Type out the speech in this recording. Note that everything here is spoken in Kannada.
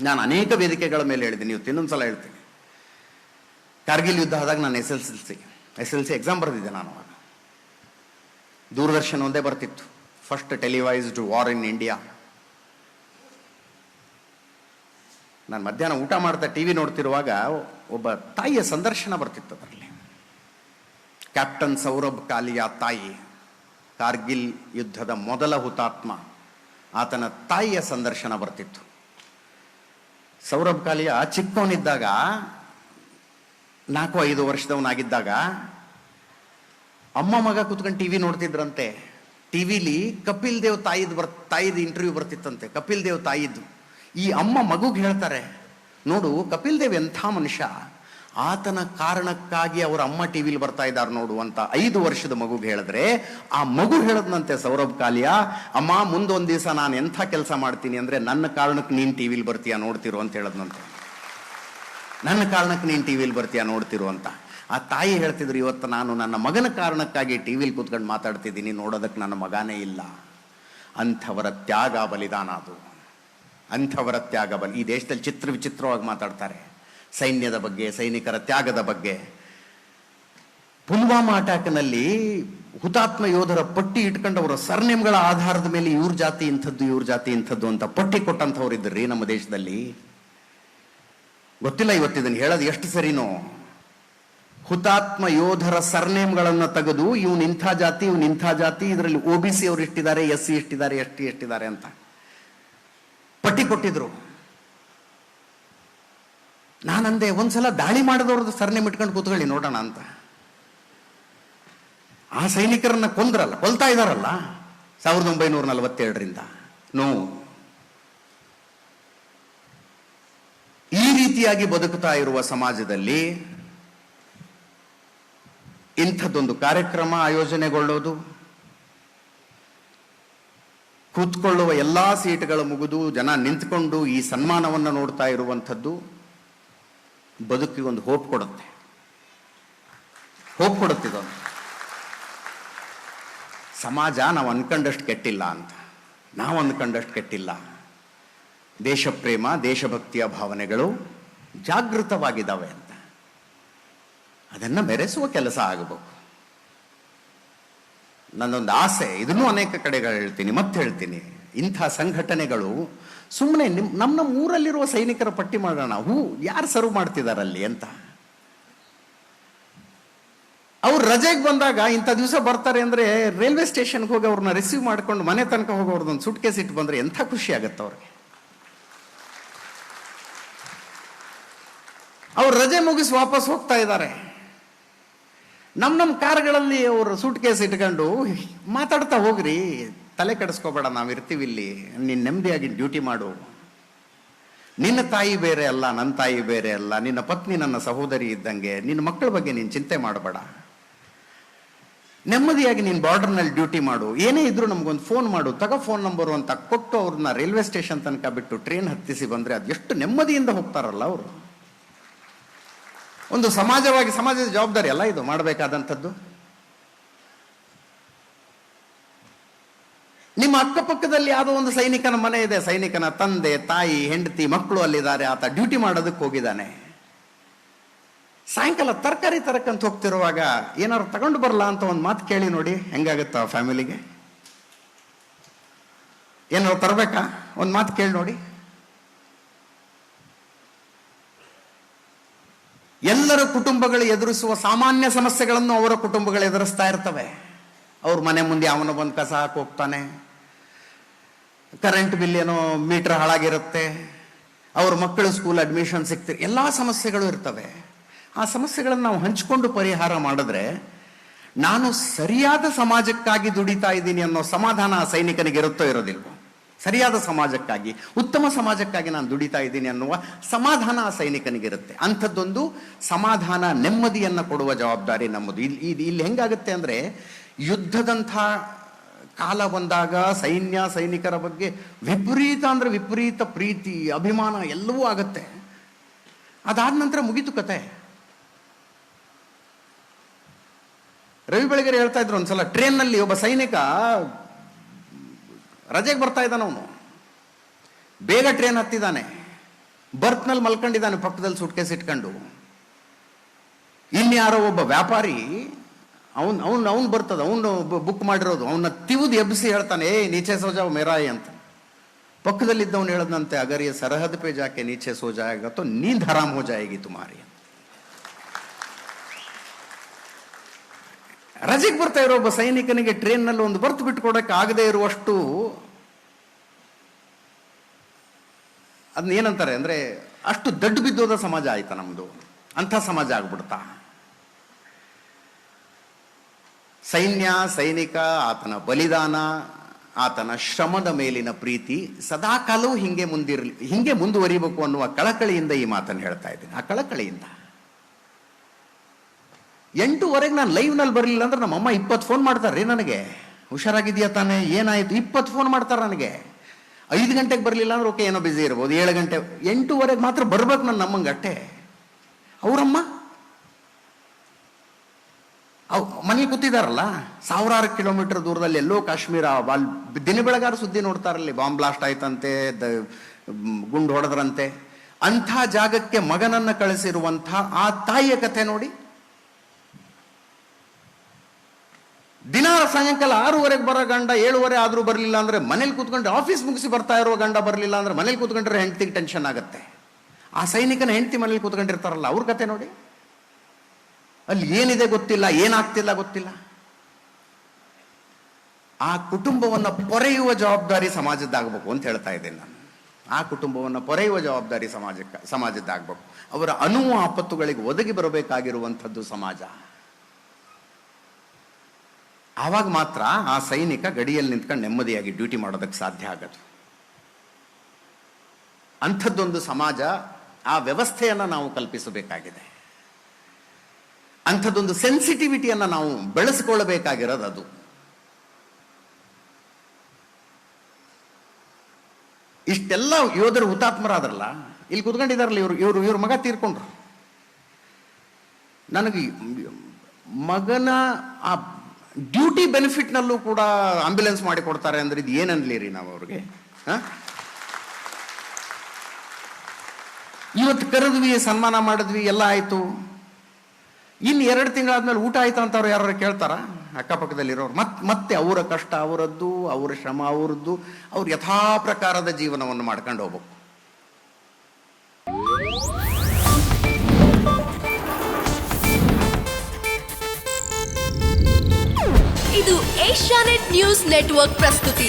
ನಾನು ಅನೇಕ ವೇದಿಕೆಗಳ ಮೇಲೆ ಹೇಳಿದ್ದೀನಿ, ಇವತ್ತು ಇನ್ನೊಂದ್ಸಲ ಹೇಳ್ತೀನಿ. ಕಾರ್ಗಿಲ್ ಯುದ್ಧ ಆದಾಗ ನಾನು ಎಸ್ ಎಲ್ ಸಿ ಎಕ್ಸಾಮ್ ಬರೆದಿದ್ದೆ. ನಾನು ಅವಾಗ ದೂರದರ್ಶನ ಒಂದೇ ಬರ್ತಿತ್ತು, ಫಸ್ಟ್ ಟೆಲಿವೈಸ್ಡ್ ವಾರ್ ಇನ್ ಇಂಡಿಯಾ. ನಾನು ಮಧ್ಯಾಹ್ನ ಊಟ ಮಾಡ್ತಾ ಟಿವಿ ನೋಡ್ತಿರುವಾಗ ಒಬ್ಬ ತಾಯಿಯ ಸಂದರ್ಶನ ಬರ್ತಿತ್ತು. ಅದರಲ್ಲಿ ಕ್ಯಾಪ್ಟನ್ ಸೌರಭ್ ಕಾಲಿಯ ತಾಯಿ, ಕಾರ್ಗಿಲ್ ಯುದ್ಧದ ಮೊದಲ ಹುತಾತ್ಮ, ಆತನ ತಾಯಿಯ ಸಂದರ್ಶನ ಬರ್ತಿತ್ತು. ಸೌರಭ್ ಕಾಲಿಯ ಚಿಕ್ಕವನಿದ್ದಾಗ, 4-5 ವರ್ಷದವನಾಗಿದ್ದಾಗ ಅಮ್ಮ ಮಗ ಕೂತ್ಕೊಂಡು ಟಿವಿ ನೋಡ್ತಿದ್ರಂತೆ. ಟಿವಿಲಿ ಕಪಿಲ್ ದೇವ್ ತಾಯಿದ್ ಇಂಟರ್ವ್ಯೂ ಬರ್ತಿತ್ತಂತೆ. ಕಪಿಲ್ ದೇವ್ ತಾಯಿದ್ದು. ಈ ಅಮ್ಮ ಮಗುಗೆ ಹೇಳ್ತಾರೆ, ನೋಡು ಕಪಿಲ್ ದೇವ್ ಎಂಥ ಮನುಷ್ಯ, ಆತನ ಕಾರಣಕ್ಕಾಗಿ ಅವರ ಅಮ್ಮ ಟಿವಿಲಿ ಬರ್ತಾ ಇದ್ದಾರೆ ನೋಡು ಅಂತ 5 ವರ್ಷದ ಮಗುಗೆ ಹೇಳಿದ್ರೆ, ಆ ಮಗು ಹೇಳದ್ನಂತೆ ಸೌರಭ್ ಕಾಲಿಯ, ಅಮ್ಮ ಮುಂದೊಂದು ದಿವಸ ನಾನು ಎಂಥ ಕೆಲಸ ಮಾಡ್ತೀನಿ ಅಂದ್ರೆ ನನ್ನ ಕಾರಣಕ್ಕೆ ನೀನ್ ಟಿವಿಲಿ ಬರ್ತೀಯ ನೋಡ್ತಿರು ಅಂತ ಹೇಳದ್ನಂತೆ. ನನ್ನ ಕಾರಣಕ್ಕೆ ನೀನ್ ಟಿವಿಲಿ ಬರ್ತೀಯ ನೋಡ್ತಿರು ಅಂತ. ಆ ತಾಯಿ ಹೇಳ್ತಿದ್ರು, ಇವತ್ತು ನಾನು ನನ್ನ ಮಗನ ಕಾರಣಕ್ಕಾಗಿ ಟಿವಿಲಿ ಕೂತ್ಕೊಂಡು ಮಾತಾಡ್ತಿದ್ದೀನಿ, ನೋಡೋದಕ್ಕೆ ನನ್ನ ಮಗನೇ ಇಲ್ಲ. ಅಂಥವರ ತ್ಯಾಗ ಬಲಿದಾನ ಅದು, ಅಂಥವರ ತ್ಯಾಗ ಬಲಿ. ಈ ದೇಶದಲ್ಲಿ ವಿಚಿತ್ರವಾಗಿ ಮಾತಾಡ್ತಾರೆ ಸೈನ್ಯದ ಬಗ್ಗೆ, ಸೈನಿಕರ ತ್ಯಾಗದ ಬಗ್ಗೆ. ಪುಲ್ವಾಮಾ ಅಟ್ಯಾಕ್ನಲ್ಲಿ ಹುತಾತ್ಮ ಯೋಧರ ಪಟ್ಟಿ ಇಟ್ಕೊಂಡು ಅವರ ಸರ್ನೇಮ್ಗಳ ಆಧಾರದ ಮೇಲೆ ಇವ್ರ ಜಾತಿ ಇಂಥದ್ದು, ಇವ್ರ ಜಾತಿ ಇಂಥದ್ದು ಅಂತ ಪಟ್ಟಿ ಕೊಟ್ಟಂಥವ್ರು ಇದ್ರಿ ನಮ್ಮ ದೇಶದಲ್ಲಿ. ಗೊತ್ತಿಲ್ಲ ಇವತ್ತು ಇದನ್ನು ಹೇಳೋದು ಎಷ್ಟು ಸರಿನೋ. ಹುತಾತ್ಮ ಯೋಧರ ಸರ್ನೇಮ್ಗಳನ್ನು ತೆಗೆದು ಇವನ್ ಇಂಥ ಜಾತಿ, ಇವನ್ ಇಂಥ ಜಾತಿ, ಇದರಲ್ಲಿ OBC ಅವರು ಇಷ್ಟಿದ್ದಾರೆ, SC ಇಷ್ಟಿದ್ದಾರೆ, ST ಎಷ್ಟಿದ್ದಾರೆ ಅಂತ ಪಟ್ಟಿ ಕೊಟ್ಟಿದ್ರು. ನಾನಂದೆ, ಒಂದ್ಸಲ ದಾಳಿ ಮಾಡಿದವ್ರದ್ದು ಸರ್ನೇಮ್ ಇಟ್ಕೊಂಡು ಕೂತ್ಕೊಳ್ಳಿ ನೋಡೋಣ ಅಂತ. ಆ ಸೈನಿಕರನ್ನ ಕೊಲ್ತಾ ಇದಾರಲ್ಲ 1947ರಿಂದ. ಈ ರೀತಿಯಾಗಿ ಬದುಕುತ್ತಾ ಇರುವ ಸಮಾಜದಲ್ಲಿ ಇಂಥದ್ದೊಂದು ಕಾರ್ಯಕ್ರಮ ಆಯೋಜನೆಗೊಳ್ಳೋದು, ಕೂತ್ಕೊಳ್ಳುವ ಎಲ್ಲಾ ಸೀಟ್ಗಳು ಮುಗಿದು ಜನ ನಿಂತ್ಕೊಂಡು ಈ ಸನ್ಮಾನವನ್ನು ನೋಡ್ತಾ ಇರುವಂಥದ್ದು ಬದುಕಿಗೆ ಒಂದು ಹೋಪ್ ಕೊಡುತ್ತೆ. ಇದೊಂದು ಸಮಾಜ ನಾವು ಅನ್ಕೊಂಡಷ್ಟು ಕೆಟ್ಟಿಲ್ಲ ಅಂತ. ನಾವು ಅನ್ಕೊಂಡಷ್ಟು ಕೆಟ್ಟಿಲ್ಲ. ದೇಶ ಪ್ರೇಮ, ದೇಶಭಕ್ತಿಯ ಭಾವನೆಗಳು ಜಾಗೃತವಾಗಿದ್ದಾವೆ ಅಂತ. ಅದನ್ನು ಮೆರೆಸುವ ಕೆಲಸ ಆಗಬೇಕು. ನನ್ನೊಂದು ಆಸೆ, ಇದನ್ನೂ ಅನೇಕ ಕಡೆಗಳು ಹೇಳ್ತೀನಿ, ಮತ್ತೆ ಹೇಳ್ತೀನಿ, ಇಂಥ ಸಂಘಟನೆಗಳು ಸುಮ್ಮನೆ ನಮ್ಮ ಊರಲ್ಲಿರುವ ಸೈನಿಕರ ಪಟ್ಟಿ ಮಾಡೋಣ, ಯಾರು ಸರ್ವ್ ಮಾಡ್ತಿದಾರಲ್ಲಿ ಅಂತ. ಅವ್ರು ರಜೆಗೆ ಬಂದಾಗ ಇಂಥ ದಿವಸ ಬರ್ತಾರೆ ಅಂದ್ರೆ ರೈಲ್ವೆ ಸ್ಟೇಷನ್ಗೆ ಹೋಗಿ ಅವ್ರನ್ನ ರಿಸೀವ್ ಮಾಡ್ಕೊಂಡು ಮನೆ ತನಕ ಹೋಗಿ ಅವ್ರದ್ದೊಂದು ಸುಟ್ ಕೇಸ್ ಇಟ್ಟು ಬಂದ್ರೆ ಎಂಥ ಖುಷಿ ಆಗುತ್ತೆ ಅವ್ರಿಗೆ. ಅವ್ರು ರಜೆ ಮುಗಿಸಿ ವಾಪಸ್ ಹೋಗ್ತಾ ಇದ್ದಾರೆ. ನಮ್ಮ ಕಾರ್ಗಳಲ್ಲಿ ಅವರು ಸೂಟ್ ಕೇಸ್ ಇಟ್ಕೊಂಡು ಮಾತಾಡ್ತಾ ಹೋಗ್ರಿ, ತಲೆ ಕೆಡಿಸ್ಕೋಬೇಡ, ನಾವಿರ್ತೀವಿ ಇಲ್ಲಿ, ನೀನು ನೆಮ್ಮದಿಯಾಗಿ ಡ್ಯೂಟಿ ಮಾಡು. ನಿನ್ನ ತಾಯಿ ಬೇರೆ ಅಲ್ಲ, ನನ್ನ ತಾಯಿ ಬೇರೆ ಅಲ್ಲ, ನಿನ್ನ ಪತ್ನಿ ನನ್ನ ಸಹೋದರಿ ಇದ್ದಂಗೆ, ನಿನ್ನ ಮಕ್ಕಳ ಬಗ್ಗೆ ನೀನು ಚಿಂತೆ ಮಾಡಬೇಡ, ನೆಮ್ಮದಿಯಾಗಿ ನೀನು ಬಾರ್ಡರ್ನಲ್ಲಿ ಡ್ಯೂಟಿ ಮಾಡು, ಏನೇ ಇದ್ರು ನಮ್ಗೊಂದು ಫೋನ್ ಮಾಡು, ತಗೋ ಫೋನ್ ನಂಬರು ಅಂತ ಕೊಟ್ಟು ಅವ್ರನ್ನ ರೈಲ್ವೆ ಸ್ಟೇಷನ್ ತನಕ ಬಿಟ್ಟು ಟ್ರೈನ್ ಹತ್ತಿಸಿ ಬಂದ್ರೆ ಅದು ಎಷ್ಟು ನೆಮ್ಮದಿಯಿಂದ ಹೋಗ್ತಾರಲ್ಲ ಅವರು. ಒಂದು ಸಮಾಜದ ಜವಾಬ್ದಾರಿ ಅಲ್ಲ ಇದು ಮಾಡಬೇಕಾದಂಥದ್ದು. ನಿಮ್ಮ ಅಕ್ಕಪಕ್ಕದಲ್ಲಿ ಯಾವುದೋ ಒಂದು ಸೈನಿಕನ ಮನೆ ಇದೆ, ಸೈನಿಕನ ತಂದೆ, ತಾಯಿ, ಹೆಂಡತಿ, ಮಕ್ಕಳು ಅಲ್ಲಿದ್ದಾರೆ, ಆತ ಡ್ಯೂಟಿ ಮಾಡೋದಕ್ಕೆ ಹೋಗಿದ್ದಾನೆ. ಸಾಯಂಕಾಲ ತರಕಾರಿ ತರಕಂತ ಹೋಗ್ತಿರುವಾಗ ಏನಾದ್ರು ತಗೊಂಡು ಬರಲ್ಲ ಅಂತ ಒಂದು ಮಾತು ಕೇಳಿ ನೋಡಿ, ಹೆಂಗಾಗುತ್ತ ಆ ಫ್ಯಾಮಿಲಿಗೆ. ಏನಾದ್ರು ತರಬೇಕಾ, ಒಂದು ಮಾತು ಕೇಳಿ ನೋಡಿ. ಎಲ್ಲರ ಕುಟುಂಬಗಳು ಎದುರಿಸುವ ಸಾಮಾನ್ಯ ಸಮಸ್ಯೆಗಳನ್ನು ಅವರ ಕುಟುಂಬಗಳು ಎದುರಿಸ್ತಾ ಇರ್ತವೆ. ಅವ್ರ ಮನೆ ಮುಂದೆ ಅವನು ಬಂದು ಕಸ ಹಾಕಿ ಹೋಗ್ತಾನೆ, ಕರೆಂಟ್ ಬಿಲ್ ಏನೋ ಮೀಟರ್ ಹಾಳಾಗಿರುತ್ತೆ, ಅವ್ರ ಮಕ್ಕಳು ಸ್ಕೂಲ್ ಅಡ್ಮಿಷನ್ ಸಿಗ್ತಿರ್, ಎಲ್ಲಾ ಸಮಸ್ಯೆಗಳು ಇರ್ತವೆ. ಆ ಸಮಸ್ಯೆಗಳನ್ನು ನಾವು ಹಂಚಿಕೊಂಡು ಪರಿಹಾರ ಮಾಡಿದ್ರೆ ನಾನು ಸರಿಯಾದ ಸಮಾಜಕ್ಕಾಗಿ ದುಡಿತಾ ಇದ್ದೀನಿ ಅನ್ನೋ ಸಮಾಧಾನ ಆ ಸೈನಿಕನಿಗೆ ಇರುತ್ತೋ ಇರೋದಿಲ್ವೋ. ಸರಿಯಾದ ಸಮಾಜಕ್ಕಾಗಿ, ಉತ್ತಮ ಸಮಾಜಕ್ಕಾಗಿ ನಾನು ದುಡಿತಾ ಇದ್ದೀನಿ ಅನ್ನುವ ಸಮಾಧಾನ ಆ ಸೈನಿಕನಿಗಿರುತ್ತೆ. ಅಂಥದ್ದೊಂದು ಸಮಾಧಾನ, ನೆಮ್ಮದಿಯನ್ನು ಕೊಡುವ ಜವಾಬ್ದಾರಿ ನಮ್ಮದು. ಇಲ್ಲಿ ಹೆಂಗಾಗುತ್ತೆ ಅಂದರೆ, ಯುದ್ಧದಂಥ ಕಾಲ ಬಂದಾಗ ಸೈನಿಕರ ಬಗ್ಗೆ ವಿಪರೀತ ಪ್ರೀತಿ, ಅಭಿಮಾನ ಎಲ್ಲವೂ ಆಗುತ್ತೆ. ಅದಾದ ನಂತರ ಮುಗೀತು ಕತೆ. ರವಿ ಬೆಳಗೆರೆ ಹೇಳ್ತಾ ಇದ್ರು, ಒಂದ್ಸಲ ಟ್ರೈನ್ನಲ್ಲಿ ಒಬ್ಬ ಸೈನಿಕ ರಜೆಗೆ ಬರ್ತಾ ಇದ್ದಾನೆ, ಅವನು ಬೇಗ ಟ್ರೈನ್ ಹತ್ತಿದ್ದಾನೆ. ಬರ್ತ್ನಲ್ಲಿ ಮಲ್ಕೊಂಡಿದ್ದಾನೆ ಪಕ್ಕದಲ್ಲಿ ಸುಟ್ಕೇಸ್ ಇಟ್ಕೊಂಡು. ಇನ್ಯಾರೋ ಒಬ್ಬ ವ್ಯಾಪಾರಿ ಅವನು ಬರ್ತದ, ಅವನು ಬುಕ್ ಮಾಡಿರೋದು, ಅವನ್ನ ತಿವಿದು ಎಬ್ಬಿಸಿ ಹೇಳ್ತಾನೆ, ಏ ನೀಚೆ ಸೋಜಾವ್ ಮೇರಾಯಿ ಅಂತ. ಪಕ್ಕದಲ್ಲಿದ್ದವನು ಹೇಳದಂತೆ, ಅಗರ್ ये सरहद पे जाके नीचे सो जाएगा तो नींद हराम हो जाएगी तुम्हारी. ರಜೆಗೆ ಬರ್ತಾ ಇರೋ ಒಬ್ಬ ಸೈನಿಕನಿಗೆ ಟ್ರೈನ್ನಲ್ಲಿ ಒಂದು ಬರ್ತ್ ಬಿಟ್ಕೊಡಕ್ಕೆ ಆಗದೆ ಇರುವಷ್ಟು ಅದನ್ನ ಏನಂತಾರೆ ಅಂದ್ರೆ ಅಷ್ಟು ದಡ್ಡು ಬಿದ್ದೋದ ಸಮಾಜ ಆಯ್ತಾ ನಮ್ದು. ಅಂಥ ಸಮಾಜ ಆಗ್ಬಿಡ್ತಾ. ಸೈನ್ಯ, ಸೈನಿಕ, ಆತನ ಬಲಿದಾನ, ಆತನ ಶ್ರಮದ ಮೇಲಿನ ಪ್ರೀತಿ ಸದಾಕಾಲವೂ ಹಿಂಗೆ ಮುಂದುವರಿಬೇಕು ಅನ್ನುವ ಕಳಕಳಿಯಿಂದ ಈ ಮಾತನ್ನು ಹೇಳ್ತಾ ಇದ್ದೀನಿ. ಆ ಕಳಕಳಿಯಿಂದ 8:00 ನಾನು ಲೈವ್ನಲ್ಲಿ ಬರಲಿಲ್ಲ ಅಂದ್ರೆ ನಮ್ಮಮ್ಮ 20 ಫೋನ್ ಮಾಡ್ತಾರೆ ನನಗೆ. ಹುಷಾರಾಗಿದೆಯಾ ತಾನೇ, ಏನಾಯ್ತು, 20 ಫೋನ್ ಮಾಡ್ತಾರೆ ನನಗೆ. 5 ಗಂಟೆಗೆ ಬರಲಿಲ್ಲ ಅಂದ್ರೆ ಓಕೆ, ಏನೋ ಬಿಸಿ ಇರ್ಬೋದು. 7 ಗಂಟೆ, 8:00 ಮಾತ್ರ ಬರ್ಬೇಕು ನನ್ನ ನಮ್ಮಂಗೆ ಅಟ್ಟೆ. ಅವರಮ್ಮ ಮನೇಲಿ ಕೂತಿದಾರಲ್ಲ, 1000 ಕಿಲೋಮೀಟರ್ ದೂರದಲ್ಲಿ ಎಲ್ಲೋ ಕಾಶ್ಮೀರ, ದಿನ ಬೆಳಗಾರ ಸುದ್ದಿ ನೋಡ್ತಾರಲ್ಲಿ, ಬಾಂಬ್ ಬ್ಲಾಸ್ಟ್ ಆಯ್ತಂತೆ, ಗುಂಡು ಹೊಡೆದ್ರಂತೆ. ಅಂಥ ಜಾಗಕ್ಕೆ ಮಗನನ್ನ ಕಳಿಸಿರುವಂಥ ಆ ತಾಯಿಯ ಕಥೆ ನೋಡಿ. ದಿನ ಸಾಯಂಕಾಲ 6:00 ಬರೋ ಗಂಡ 7:30 ಆದ್ರೂ ಬರಲಿಲ್ಲ ಅಂದ್ರೆ ಮನೇಲಿ ಕೂತ್ಕೊಂಡು, ಆಫೀಸ್ ಮುಗಿಸಿ ಬರ್ತಾ ಇರೋ ಗಂಡ ಬರಲಿಲ್ಲ ಅಂದ್ರೆ ಮನೇಲಿ ಕೂತ್ಕೊಂಡ್ರೆ ಹೆಂಡತಿಗೆ ಟೆನ್ಷನ್ ಆಗುತ್ತೆ. ಆ ಸೈನಿಕನ ಹೆಂಡತಿ ಮನೇಲಿ ಕೂತ್ಕೊಂಡಿರ್ತಾರಲ್ಲ, ಅವ್ರ ಕತೆ ನೋಡಿ. ಅಲ್ಲಿ ಏನಿದೆ ಗೊತ್ತಿಲ್ಲ, ಏನಾಗ್ತಿಲ್ಲ ಗೊತ್ತಿಲ್ಲ. ಆ ಕುಟುಂಬವನ್ನು ಪೊರೆಯುವ ಜವಾಬ್ದಾರಿ ಸಮಾಜದ್ದಾಗಬೇಕು ಅಂತ ಹೇಳ್ತಾ ಇದ್ದೇನೆ ನಾನು. ಆ ಕುಟುಂಬವನ್ನು ಪೊರೆಯುವ ಜವಾಬ್ದಾರಿ ಸಮಾಜದ್ದಾಗಬೇಕು. ಅವರ ಅನುವು ಆಪತ್ತುಗಳಿಗೆ ಒದಗಿ ಬರಬೇಕಾಗಿರುವಂಥದ್ದು ಸಮಾಜ. ಆವಾಗ ಮಾತ್ರ ಆ ಸೈನಿಕ ಗಡಿಯಲ್ಲಿ ನಿಂತ್ಕೊಂಡು ನೆಮ್ಮದಿಯಾಗಿ ಡ್ಯೂಟಿ ಮಾಡೋದಕ್ಕೆ ಸಾಧ್ಯ ಆಗೋದು. ಅಂಥದ್ದೊಂದು ಸಮಾಜ, ಆ ವ್ಯವಸ್ಥೆಯನ್ನು ನಾವು ಕಲ್ಪಿಸಬೇಕಾಗಿದೆ. ಅಂಥದ್ದೊಂದು ಸೆನ್ಸಿಟಿವಿಟಿಯನ್ನು ನಾವು ಬೆಳೆಸಿಕೊಳ್ಳಬೇಕಾಗಿರೋದು ಅದು. ಇಷ್ಟೆಲ್ಲ ಯೋಧರು ಹುತಾತ್ಮರಾದ್ರಲ್ಲ, ಇಲ್ಲಿ ಕುತ್ಕೊಂಡಿದಾರಲ್ಲ, ಇವ್ರ ಮಗ ತೀರ್ಕೊಂಡ್ರು. ನನಗೆ ಮಗನ ಆ ಡ್ಯೂಟಿ ಬೆನಿಫಿಟ್ನಲ್ಲೂ ಕೂಡ ಆಂಬ್ಯುಲೆನ್ಸ್ ಮಾಡಿ ಕೊಡ್ತಾರೆ ಅಂದ್ರೆ ಇದು ಏನನ್ಲಿ ರೀ ನಾವು ಅವ್ರಿಗೆ. ಇವತ್ತು ಕರೆದ್ವಿ, ಸನ್ಮಾನ ಮಾಡಿದ್ವಿ, ಎಲ್ಲ ಆಯ್ತು. ಇನ್ನು 2 ತಿಂಗಳಾದ್ಮೇಲೆ ಊಟ ಆಯ್ತಾ ಅಂತ ಅವ್ರು ಯಾರು ಕೇಳ್ತಾರ? ಅಕ್ಕಪಕ್ಕದಲ್ಲಿರೋರು ಮತ್ತೆ ಅವರ ಕಷ್ಟ ಅವರದ್ದು, ಅವರ ಶ್ರಮ ಅವರದ್ದು, ಅವ್ರು ಯಥಾ ಪ್ರಕಾರದ ಜೀವನವನ್ನು ಮಾಡ್ಕೊಂಡು ಹೋಗ್ಬೇಕು. ಇದು ಏಷ್ಯಾನೆಟ್ ನ್ಯೂಸ್ ನೆಟ್ವರ್ಕ್ ಪ್ರಸ್ತುತಿ.